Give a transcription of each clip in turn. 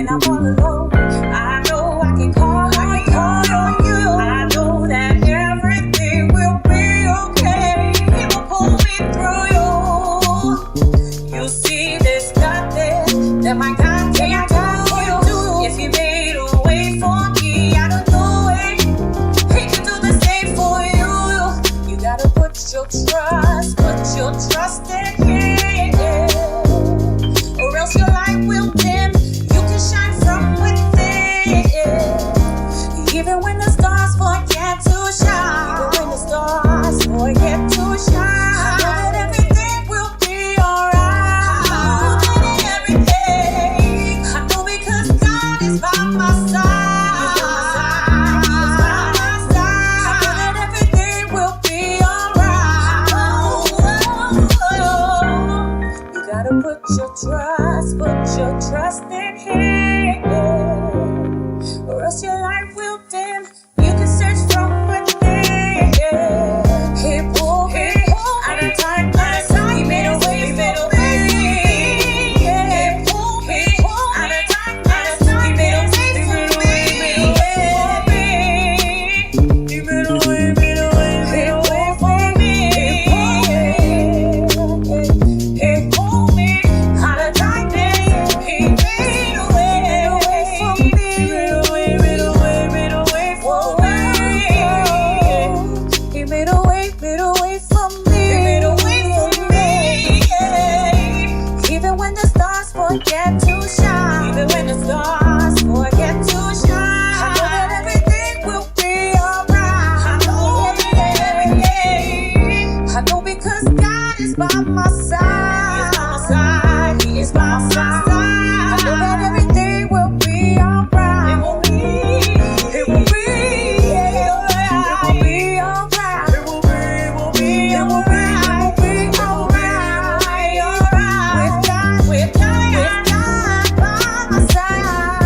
when I'm all alone. I know I can call on you. I know that everything will be okay. He will pull me through you. You see, there's nothing that my God can't do. If He made a way for me out of the way, He can do the same for you. You gotta put your trust in Him, or else your light will dim. You can shine from within, even when the stars forget to shine. Even when the stars forget to shine, I know that everything will be alright. I know that everything, I know because God is by my side. He is by my side. I know that everything will be alright. You gotta put your trust in Him, or else your light will dim. You can search from within. He pulled me out of darkness. He made a way for me. He pulled me out of darkness. He made a way for me. He made a way for me. He pulled me out of darkness. He made a way for me. Made a way for me. He made a way for me. He made a way for me. Even when the stars forget to shine. Even when the stars forget to shine, I know that everything will be alright. I know that everything, I know because God is by my side. He is by my side. I know that everything will be alright. It will be alright. It will be alright. It will be alright. With God by my side.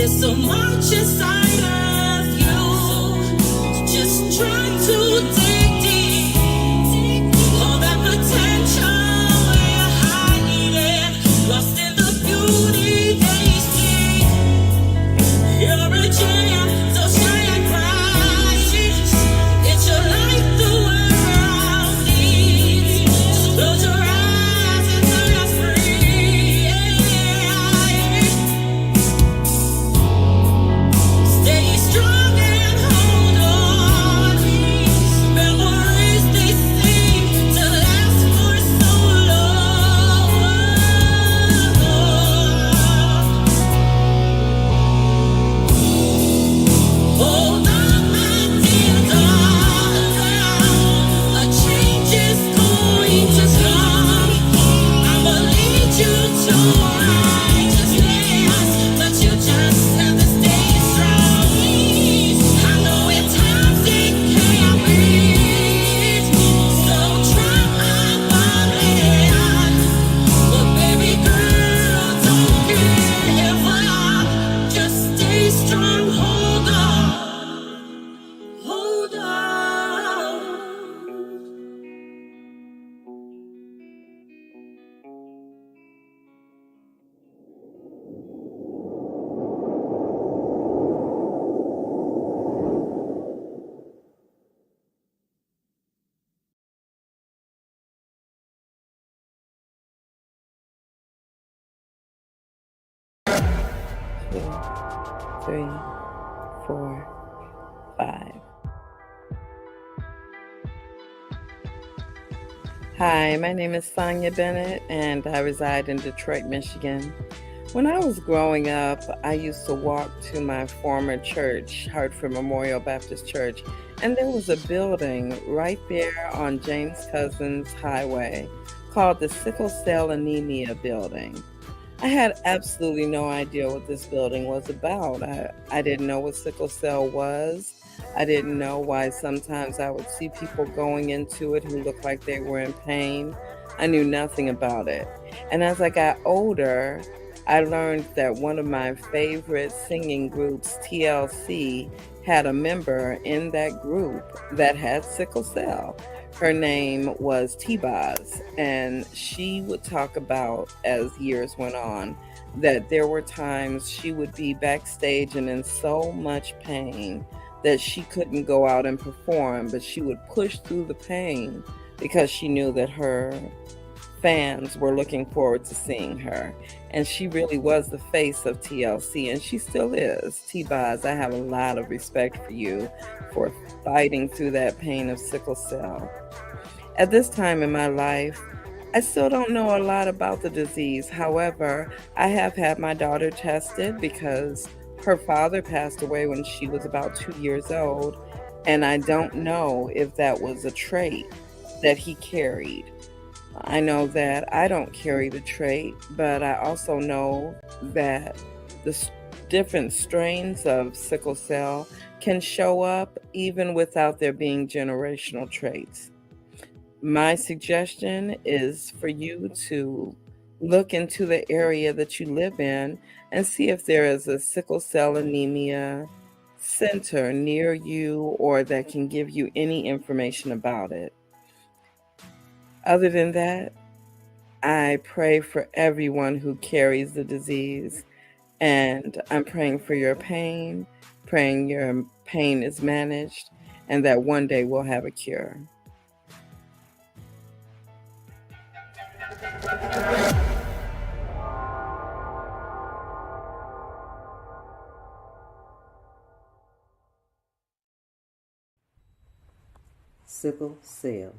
There's so much inside of you. Just try to dig deep. All that potential you're hiding, lost in the beauty they see. You're a gem, so shine bright. It's your light the world needs. Just close your eyes and turn us free. Stay strong and hold on. Memories they seem to last for so long. Hold on, my dear darling. A change is going to come. I'ma lead you to righteousness, but you just have to stay strong. I know at times it can be, so try my hand. But baby girl, don't give up. Just stay strong. Hold on. Hold on. Two, three, four, five. Hi, my name is Sonia Bennett, and I reside in Detroit, Michigan. When I was growing up, I used to walk to my former church, Hartford Memorial Baptist Church, and there was a building right there on James Cousins Highway called the Sickle Cell Anemia Building. I had absolutely no idea what this building was about. I didn't know what sickle cell was. I didn't know why sometimes I would see people going into it who looked like they were in pain. I knew nothing about it. And as I got older, I learned that one of my favorite singing groups, TLC, had a member in that group that had sickle cell. Her name was T-Boz, and she would talk about, as years went on, that there were times she would be backstage and in so much pain that she couldn't go out and perform, but she would push through the pain because she knew that her fans were looking forward to seeing her. And she really was the face of TLC, and she still is. T-Boz, I have a lot of respect for you for fighting through that pain of sickle cell. At this time in my life, I still don't know a lot about the disease. However, I have had my daughter tested because her father passed away when she was about 2 years old, and I don't know if that was a trait that he carried. I know that I don't carry the trait, but I also know that the different strains of sickle cell can show up even without there being generational traits. My suggestion is for you to look into the area that you live in and see if there is a sickle cell anemia center near you or that can give you any information about it. Other than that, I pray for everyone who carries the disease, and I'm praying for your pain, praying your pain is managed, and that one day we'll have a cure. Sickle cell.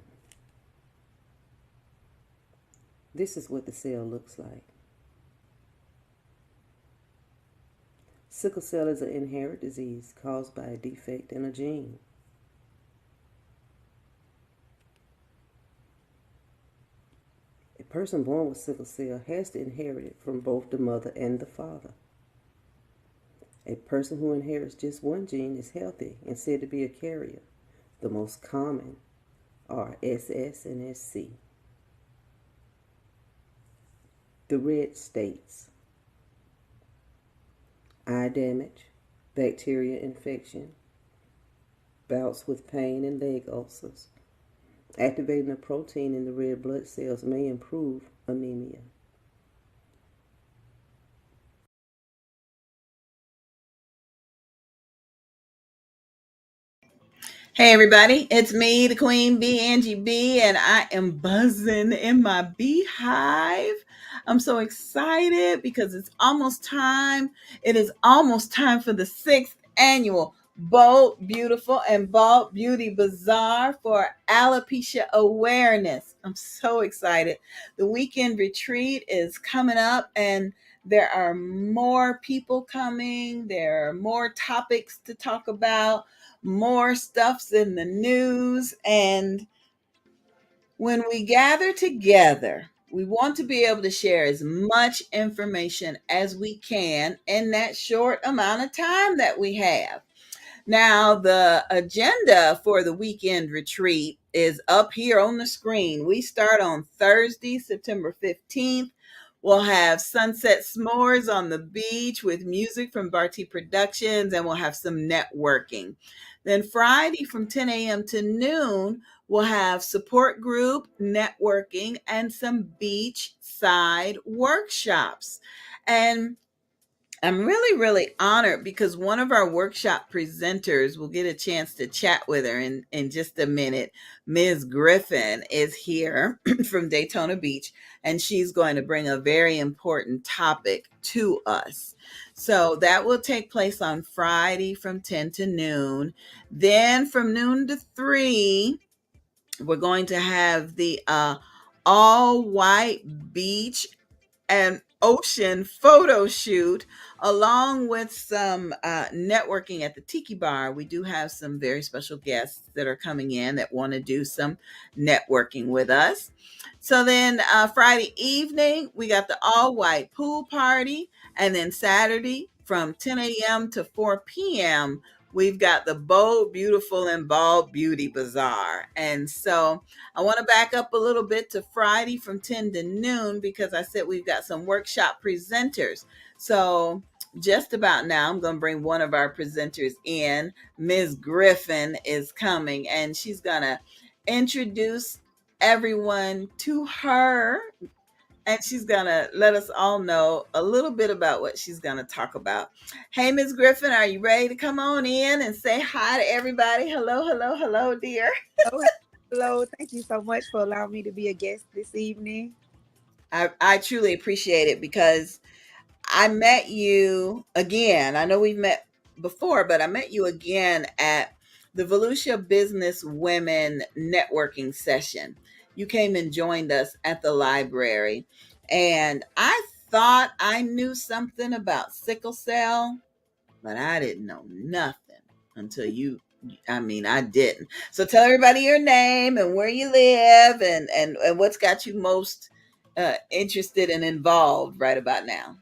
This is what the cell looks like. Sickle cell is an inherited disease caused by a defect in a gene. A person born with sickle cell has to inherit it from both the mother and the father. A person who inherits just one gene is healthy and said to be a carrier. The most common are SS and SC. The red states, eye damage, bacteria infection, bouts with pain and leg ulcers. Activating a protein in the red blood cells may improve anemia. Hey everybody, it's me, the Queen Bee, Angie B, and I am buzzing in my beehive. I'm so excited because it's almost time. It is almost time for the sixth annual Bold, Beautiful, and Bald Beauty Bazaar for alopecia awareness. I'm so excited. The weekend retreat is coming up, and there are more people coming. There are more topics to talk about, more stuff's in the news. And when we gather together, we want to be able to share as much information as we can in that short amount of time that we have. Now, the agenda for the weekend retreat is up here on the screen. We start on Thursday, September 15th. We'll have Sunset S'mores on the beach with music from Barty Productions, and we'll have some networking. Then Friday from 10 a.m. to noon, we'll have support group, networking, and some beach side workshops. And I'm really, really honored because one of our workshop presenters will get a chance to chat with her in just a minute. Ms. Griffin is here from Daytona Beach, and she's going to bring a very important topic to us. So that will take place on Friday from 10 to noon. Then from noon to 3, we're going to have the all white beach an ocean photo shoot along with some networking at the Tiki Bar. We do have some very special guests that are coming in that want to do some networking with us. So then Friday evening, we got the all white pool party. And then Saturday from 10 a.m. to 4 p.m., we've got the Bold, Beautiful, and Bald Beauty Bazaar. And so I want to back up a little bit to Friday from 10 to noon because I said we've got some workshop presenters. So just about now, I'm going to bring one of our presenters in. Ms. Griffin is coming, and she's going to introduce everyone to her, and she's going to let us all know a little bit about what she's going to talk about. Hey, Ms. Griffin, are you ready to come on in and say hi to everybody? Hello, hello, hello, dear. Oh, hello. Thank you so much for allowing me to be a guest this evening. I truly appreciate it because I met you again. I know we've met before, but I met you again at the Volusia Business Women Networking Session. You came and joined us at the library, and I thought I knew something about sickle cell, but I didn't know nothing until you. I mean, I didn't. So tell everybody your name and where you live, and what's got you most interested and involved right about now.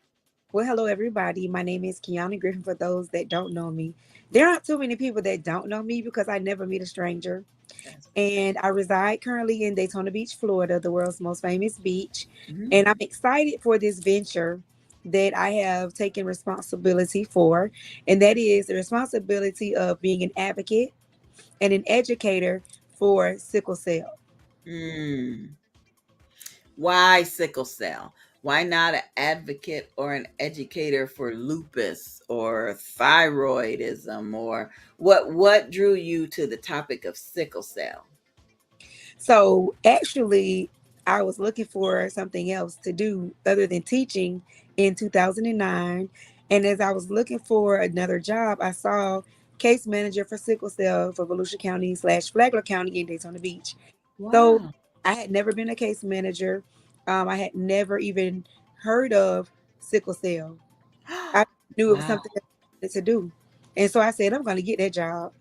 Well, hello, everybody. My name is Kiana Griffin. For those that don't know me, there aren't too many people that don't know me because I never meet a stranger. That's And I reside currently in Daytona Beach, Florida, the world's most famous beach. mhm. And I'm excited for this venture that I have taken responsibility for. And that is the responsibility of being an advocate and an educator for sickle cell. Mm. Why sickle cell? Why not an advocate or an educator for lupus or thyroidism, or what drew you to the topic of sickle cell? So actually, I was looking for something else to do other than teaching in 2009. And as I was looking for another job, I saw case manager for sickle cell for Volusia County / Flagler County in Daytona Beach. So Wow. I had never been a case manager. I had never even heard of sickle cell. I knew it was Wow. something that I wanted to do. And so I said, I'm going to get that job.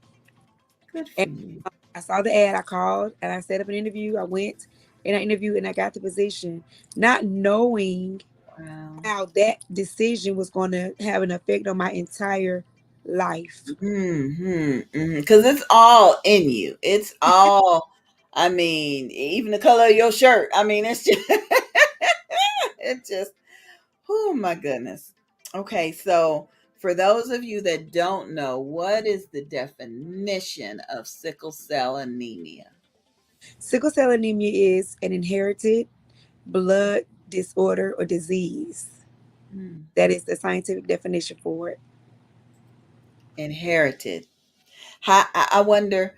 Good And for you. I saw the ad, I called and I set up an interview. I went and I interviewed and I got the position, not knowing Wow. how that decision was going to have an effect on my entire life. Because it's all in you. It's all, I mean, even the color of your shirt. I mean, it's just, it's just, oh my goodness. Okay, so For those of you that don't know, what is the definition of sickle cell anemia? Sickle cell anemia is an inherited blood disorder or disease. Hmm. That is the scientific definition for it. Inherited. I wonder,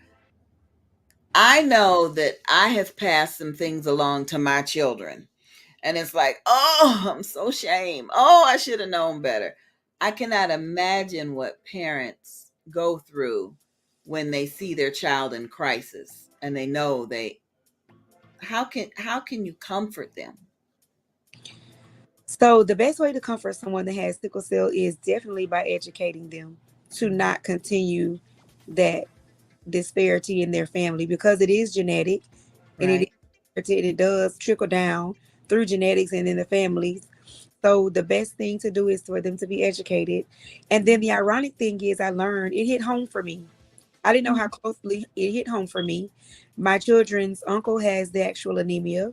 I know that I have passed some things along to my children. And it's like, oh, I'm so ashamed. Oh, I should have known better. I cannot imagine what parents go through when they see their child in crisis and they know they how can you comfort them? So the best way to comfort someone that has sickle cell is definitely by educating them to not continue that disparity in their family, because it is genetic and it is Right. inherited, and it does trickle down through genetics and in the families. So the best thing to do is for them to be educated. And then the ironic thing is, I learned it hit home for me. I didn't know how closely it hit home for me. My children's uncle has the actual anemia,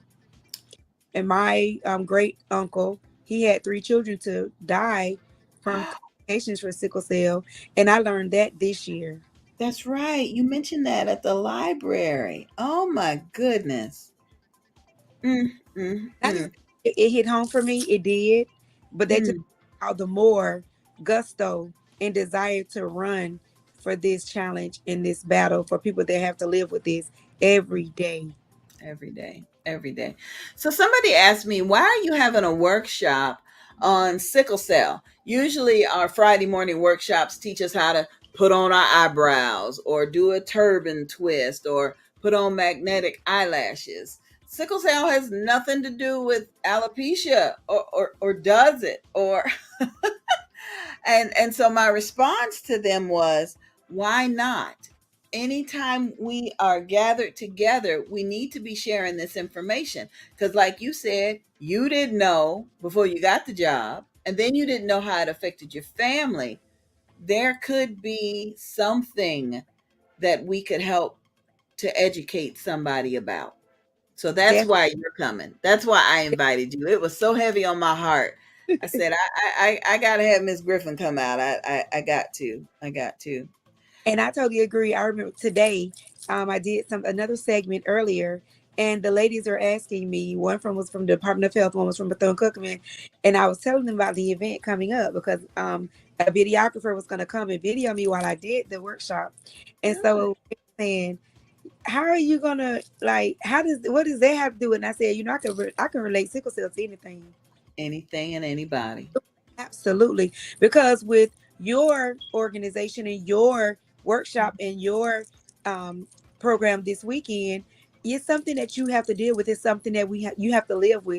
and my great uncle, he had three children to die from complications for sickle cell, and I learned that this year. That's right. You mentioned that at the library. Oh my goodness. Mm, mm, I just mm, it hit home for me. It did, but that just mm. all the more gusto and desire to run for this challenge in this battle for people that have to live with this every day. Every day, every day. So somebody asked me, why are you having a workshop on sickle cell? Usually our Friday morning workshops teach us how to put on our eyebrows or do a turban twist or put on magnetic eyelashes. Sickle cell has nothing to do with alopecia, or does it? Or and so my response to them was, why not? Anytime we are gathered together, we need to be sharing this information, because like you said, you didn't know before you got the job, and then you didn't know how it affected your family. There could be something that we could help to educate somebody about. So that's Definitely. why you're coming. That's why I invited you. It was so heavy on my heart. I said, I gotta have Miss Griffin come out. I got to. I got to. And I totally agree. I remember today, I did another segment earlier, and the ladies are asking me. One from was from the Department of Health, one was from Bethune Cookman, and I was telling them about the event coming up because a videographer was going to come and video me while I did the workshop, and Good. so they were saying, "How are you gonna like? How does what does that have to do?" And I said, I can relate sickle cell to anything. Anything and anybody. Absolutely. Because with your organization and your workshop and your um, program this weekend, it's something that you have to deal with. It's something that you have to live with.